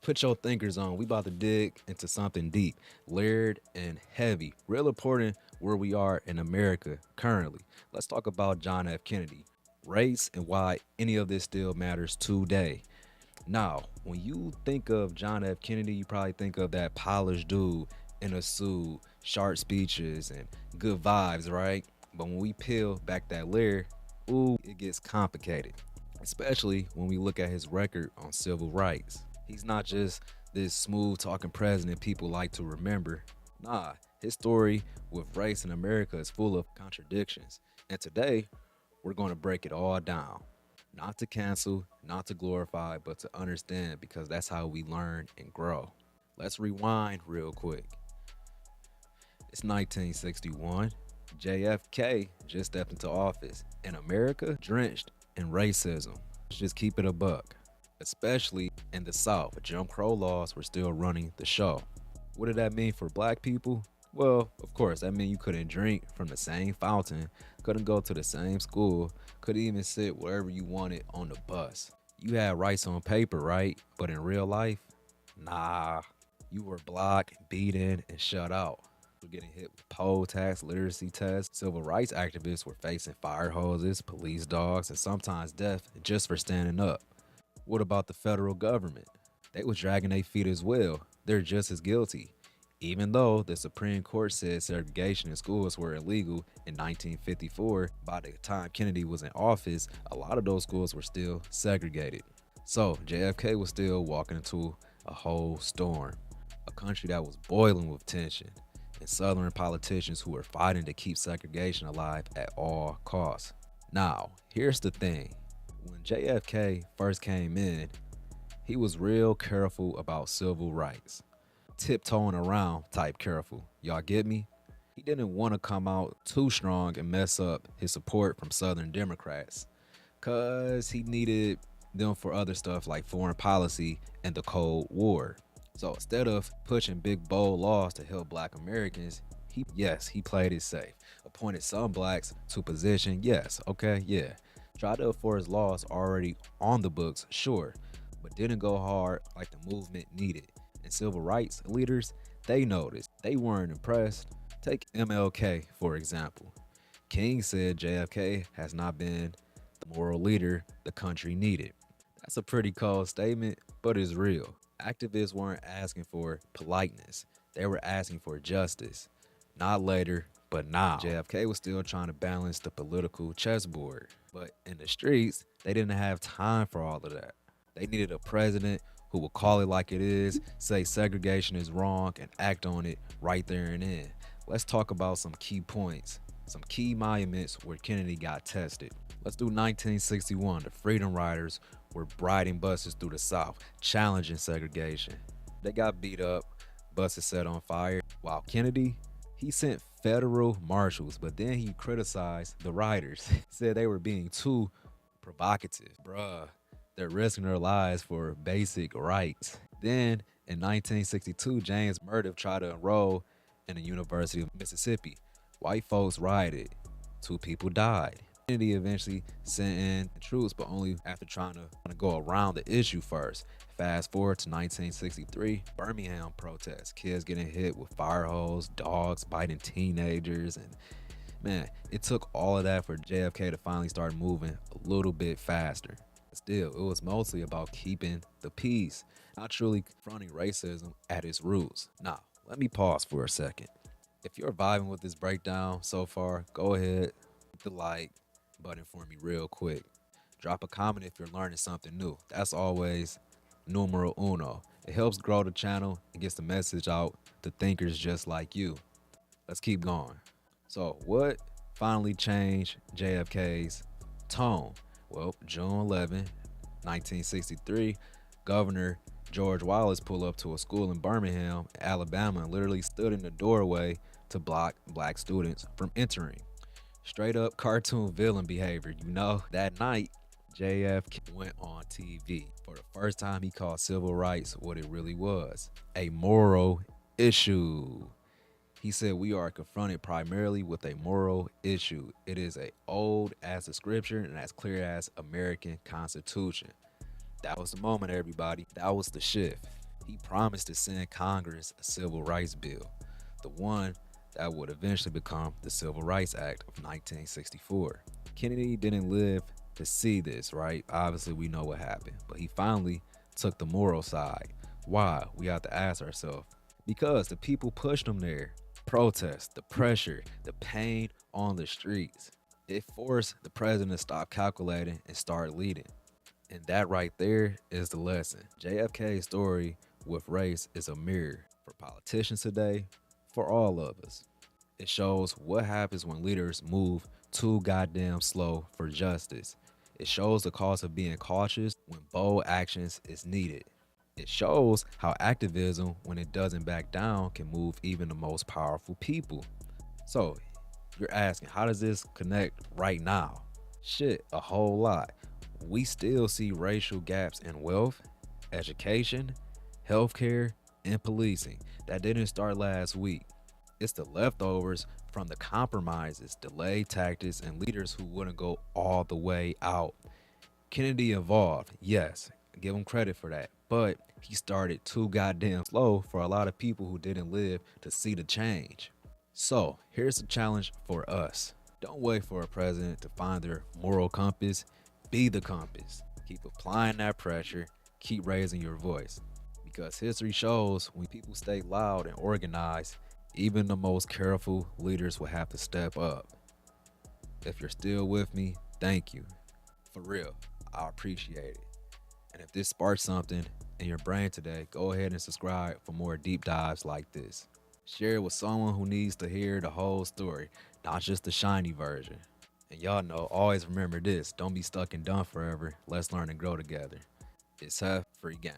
Put your thinkers on. We about to dig into something deep, layered and heavy. Real important where we are in America currently. Let's talk about John F. Kennedy, race, and why any of this still matters today. Now, when you think of John F. Kennedy, you probably think of that polished dude in a suit, sharp speeches, and good vibes, right? But when we peel back that layer, ooh, it gets complicated, especially when we look at his record on civil rights. He's not just this smooth talking president people like to remember. Nah, his story with race in America is full of contradictions. And today, we're going to break it all down. Not to cancel, not to glorify, but to understand because that's how we learn and grow. Let's rewind real quick. It's 1961. JFK just stepped into office, and America drenched in racism. Let's just keep it a buck. Especially in the South, Jim Crow laws were still running the show. What did that mean for black people? Well, of course, that meant you couldn't drink from the same fountain, couldn't go to the same school, couldn't even sit wherever you wanted on the bus. You had rights on paper, right? But in real life, nah. You were blocked, beaten, and shut out. Were getting hit with poll tax, literacy tests. Civil rights activists were facing fire hoses, police dogs, and sometimes death just for standing up. What about the federal government? They was dragging their feet as well. They're just as guilty. Even though the Supreme Court said segregation in schools were illegal in 1954, by the time Kennedy was in office, a lot of those schools were still segregated. So JFK was still walking into a whole storm, a country that was boiling with tension, and Southern politicians who were fighting to keep segregation alive at all costs. Now, here's the thing. When JFK first came in, he was real careful about civil rights. Tiptoeing around type careful. Y'all get me? He didn't want to come out too strong and mess up his support from Southern Democrats, cause he needed them for other stuff like foreign policy and the Cold War. So instead of pushing big bold laws to help black Americans, he played it safe. Appointed some blacks to position, yes, okay, yeah. Tried to enforce laws already on the books, sure, but didn't go hard like the movement needed. And civil rights leaders, they noticed. They weren't impressed. Take MLK, for example. King said JFK has not been the moral leader the country needed. That's a pretty cold statement, but it's real. Activists weren't asking for politeness, they were asking for justice. Not later, but now. JFK was still trying to balance the political chessboard. But in the streets, they didn't have time for all of that. They needed a president who would call it like it is, say segregation is wrong, and act on it right there and then. Let's talk about some key points, some key monuments where Kennedy got tested. Let's do 1961. The Freedom Riders were riding buses through the South, challenging segregation. They got beat up, buses set on fire, while Kennedy, he sent federal marshals, but then he criticized the riders, said they were being too provocative. Bruh, they're risking their lives for basic rights. Then in 1962, James Murdoch tried to enroll in the University of Mississippi. White folks rioted. 2 people died. Kennedy eventually sent in troops, but only after trying to go around the issue first. Fast forward to 1963, Birmingham protests. Kids getting hit with fire hose, dogs biting teenagers, and man, it took all of that for JFK to finally start moving a little bit faster. Still, it was mostly about keeping the peace, not truly confronting racism at its roots. Now, let me pause for a second. If you're vibing with this breakdown so far, go ahead, hit the like button for me real quick. Drop a comment if you're learning something new. That's always numero uno. It helps grow the channel and gets the message out to thinkers just like you. Let's keep going. So, what finally changed JFK's tone? Well, June 11, 1963, Governor George Wallace pulled up to a school in Birmingham, Alabama, and literally stood in the doorway to block black students from entering. Straight up cartoon villain behavior, you know? That night, JFK went on TV. For the first time, he called civil rights what it really was, a moral issue. He said we are confronted primarily with a moral issue. It is as old as the scripture and as clear as American Constitution. That was the moment, everybody. That was the shift. He promised to send Congress a civil rights bill, the one that would eventually become the Civil Rights Act of 1964. Kennedy didn't live to see this, right? Obviously, we know what happened, but he finally took the moral side. Why? We have to ask ourselves. Because the people pushed him there. Protest, the pressure, the pain on the streets. It forced the president to stop calculating and start leading. And that right there is the lesson. JFK's story with race is a mirror for politicians today, for all of us. It shows what happens when leaders move too goddamn slow for justice. It shows the cost of being cautious when bold actions is needed. It shows how activism, when it doesn't back down, can move even the most powerful people. So, you're asking, how does this connect right now? Shit, a whole lot. We still see racial gaps in wealth, education, healthcare, and policing. That didn't start last week. It's the leftovers from the compromises, delayed tactics, and leaders who wouldn't go all the way out. Kennedy evolved, yes, give him credit for that, but he started too goddamn slow for a lot of people who didn't live to see the change. So, here's the challenge for us. Don't wait for a president to find their moral compass. Be the compass. Keep applying that pressure. Keep raising your voice. Because history shows when people stay loud and organized, even the most careful leaders will have to step up. If you're still with me, thank you. For real, I appreciate it. And if this sparks something in your brain today, go ahead and subscribe for more deep dives like this. Share it with someone who needs to hear the whole story, not just the shiny version. And y'all know, always remember this, don't be stuck and dumb forever. Let's learn and grow together. It's Huff, free game.